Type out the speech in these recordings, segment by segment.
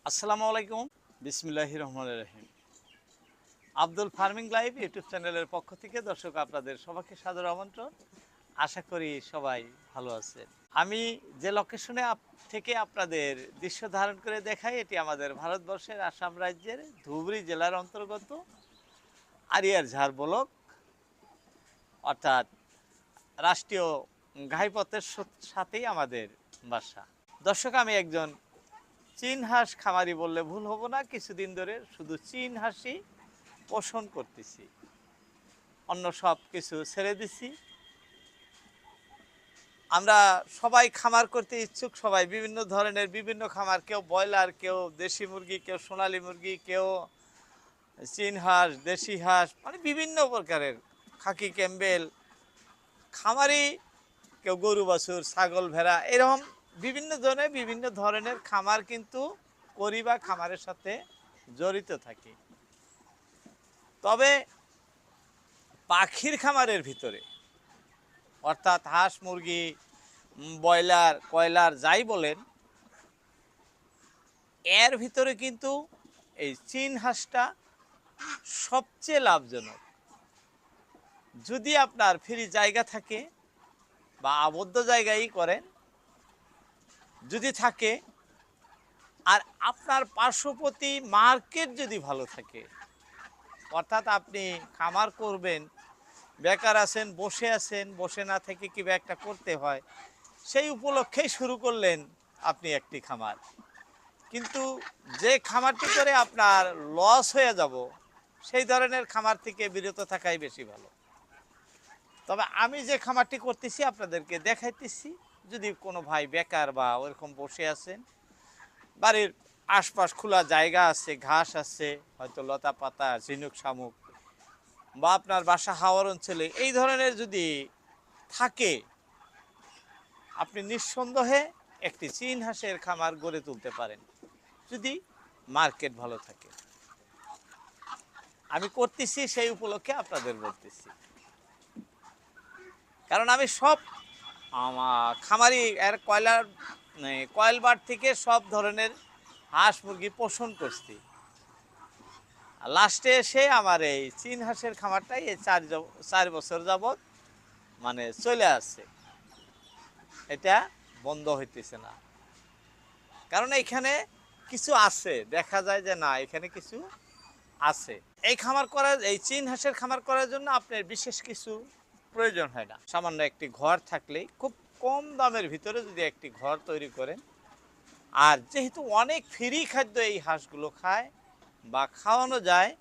আসসালামু আলাইকুম। বিসমিল্লাহির রহমানির রহিম। আব্দুল ফার্মিং লাইভ ইউটিউব চ্যানেলের পক্ষ থেকে দর্শক আপনাদের সবাইকে সাদর আমন্ত্রণ। আশা করি সবাই ভালো আছেন। আমি যে লোকেশনে থেকে আপনাদের দৃশ্য ধারণ করে দেখাই, এটি আমাদের ভারতবর্ষের আসাম রাজ্যের ধুবড়ী জেলার অন্তর্গত আরিয়ারঝাড় ব্লক, অর্থাৎ রাষ্ট্রীয় ঘাইপথের সাথেই আমাদের বাসা। দর্শক, আমি একজন চীন হাঁস খামারি বললে ভুল হব না। কিছুদিন ধরে শুধু চীন হাঁসই পোষণ করতেছি, অন্য সব কিছু ছেড়ে দিছি। আমরা সবাই খামার করতে ইচ্ছুক, সবাই বিভিন্ন ধরনের বিভিন্ন খামার, কেউ ব্রয়লার, কেউ দেশি মুরগি, কেউ সোনালী মুরগি, কেউ চীন হাঁস, দেশি হাঁস, মানে বিভিন্ন প্রকারের খাকি ক্যাম্বেল খামারি, কেউ গরু বাছুর, ছাগল, ভেড়া, এরকম বিভিন্ন ধরনের খামার কিন্তু করি বা খামারের সাথে জড়িত থাকি। তবে পাখির খামারের ভিতরে, অর্থাৎ হাঁস মুরগি, ব্রয়লার, কয়লার, যাই বলেন, এর ভিতরে কিন্তু এই চীন হাঁসটা সবচেয়ে লাভজনক। যদি আপনার ফ্রি জায়গা থাকে বা আবদ্ধ জায়গায় করেন, যদি থাকে, আর আপনার পার্শ্ববর্তী মার্কেট যদি ভালো থাকে, অর্থাৎ আপনি খামার করবেন, বেকার আছেন, বসে না থেকে কি একটা করতে হয়, সেই উপলক্ষেই শুরু করলেন আপনি একটি খামার। কিন্তু যে খামারটি করে আপনার লস হয়ে যাব, সেই ধরনের খামার থেকে বিরত থাকাই বেশি ভালো। তবে আমি যে খামারটি করতেছি আপনাদেরকে দেখাইতেছি। যদি কোনো ভাই বেকার বা ওরকম বসে আছেন, বাড়ির আশপাশ খোলা জায়গা আছে, ঘাস আছে, হয়তো লতা পাতা, ঝিনুক শামুক, বা আপনার বাসা হাওয়ার অঞ্চলে এই ধরনের যদি থাকে, আপনি নিঃসন্দেহে একটি চীন হাঁসের খামার গড়ে তুলতে পারেন, যদি মার্কেট ভালো থাকে। আমি করতেছি, সেই উপলক্ষে আপনাদের বলতেছি। কারণ আমি সব আমার খামারি এর কয়েল বার থেকে সব ধরনের হাঁস মুরগি পোষণ করছি। লাস্টে এসে আমার এই চীন হাঁসের খামারটাই এই 4 বছর যাবৎ মানে চলে আসছে। এটা বন্ধ হইতেছে না, কারণ এখানে কিছু আছে, দেখা যায় যে না, এখানে কিছু আছে। এই চীন হাঁসের খামার করার জন্য আপনার বিশেষ কিছু প্রয়োজন হয় না। সামান্য একটি ঘর থাকলেই, খুব কম দামের ভিতরে যদি একটি ঘর তৈরি করেন, আর যেহেতু অনেক ফ্রি খাদ্য এই হাঁসগুলো খায় বা খাওয়ানো যায়,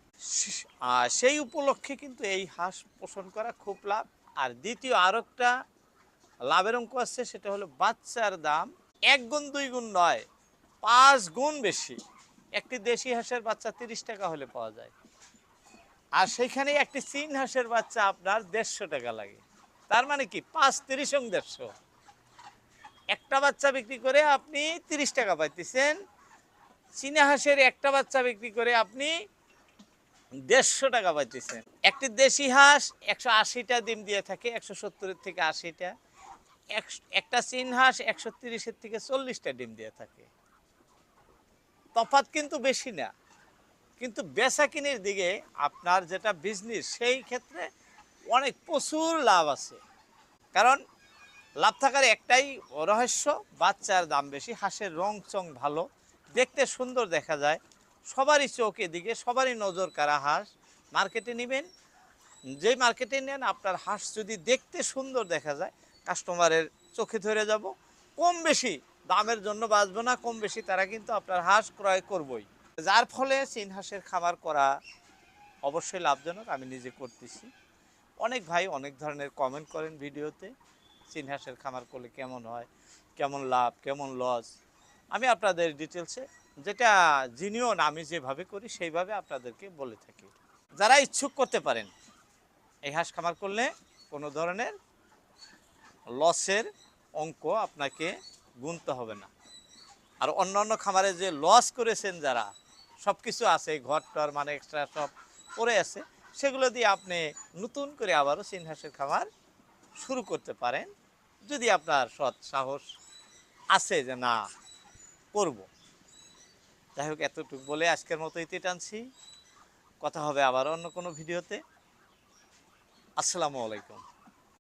সেই উপলক্ষে কিন্তু এই হাঁস পোষণ করা খুব লাভ। আর দ্বিতীয় আরেকটা লাভের অঙ্ক আছে, সেটা হলো বাচ্চার দাম 1 গুণ 2 গুণ নয়, 5 গুণ বেশি। একটি দেশি হাঁসের বাচ্চা 30 টাকা হলে পাওয়া যায়, আর সেইখানে একটি চীন হাঁসের বাচ্চা আপনার 150 টাকা লাগে। তার মানে কি, 5 30 150, একটা বাচ্চা বিক্রি করে আপনি 30 টাকা পাইতেছেন। চীনা হাঁসের একটা বাচ্চা বিক্রি করে আপনি 150 টাকা পাইতেছেন। একটি দেশি হাঁস 180টা ডিম দিয়ে থাকে, 170 থেকে 80টা। একটা চীন হাঁস 130 থেকে 40টা ডিম দিয়ে থাকে। তফাৎ কিন্তু বেশি না, কিন্তু বেচা কিনির দিকে আপনার যেটা বিজনেস, সেই ক্ষেত্রে অনেক প্রচুর লাভ আছে। কারণ লাভ থাকার একটাই রহস্য, বাচ্চার দাম বেশি, হাঁসের রং চং ভালো, দেখতে সুন্দর দেখা যায়, সবারই চোখ এদিকে, সবারই নজর কাড়া হাঁস। মার্কেটে নেবেন, যে মার্কেটে নেন, আপনার হাঁস যদি দেখতে সুন্দর দেখা যায়, কাস্টমারের চোখে ধরে যাব। কম বেশি দামের জন্য বাঁচবো না, কম বেশি তারা কিন্তু আপনার হাঁস ক্রয় করবই। যার ফলে চীন হাঁসের খামার করা অবশ্যই লাভজনক। আমি নিজে করতেছি। অনেক ভাই অনেক ধরনের কমেন্ট করেন ভিডিওতে, চীন হাঁসের খামার করলে কেমন হয়, কেমন লাভ, কেমন লস। আমি আপনাদের ডিটেলসে, যেটা জিনিয়ন আমি যেভাবে করি সেইভাবে আপনাদেরকে বলে থাকি। যারা ইচ্ছুক করতে পারেন, এই হাঁস খামার করলে কোনো ধরনের লসের অঙ্ক আপনাকে গুনতে হবে না। আর অন্যান্য খামারে যে লস করেছেন যারা, সব কিছু আছে, ঘরটার মানে এক্সট্রা সব পড়ে আছে, সেগুলো দিয়ে আপনি নতুন করে আবারও চীন হাঁসের খামার শুরু করতে পারেন, যদি আপনার সৎ সাহস আছে যে না, করব। যাই হোক, এতটুকু বলে আজকের মতো ইতি টানছি। কথা হবে আবার অন্য কোনো ভিডিওতে। আসসালামু আলাইকুম।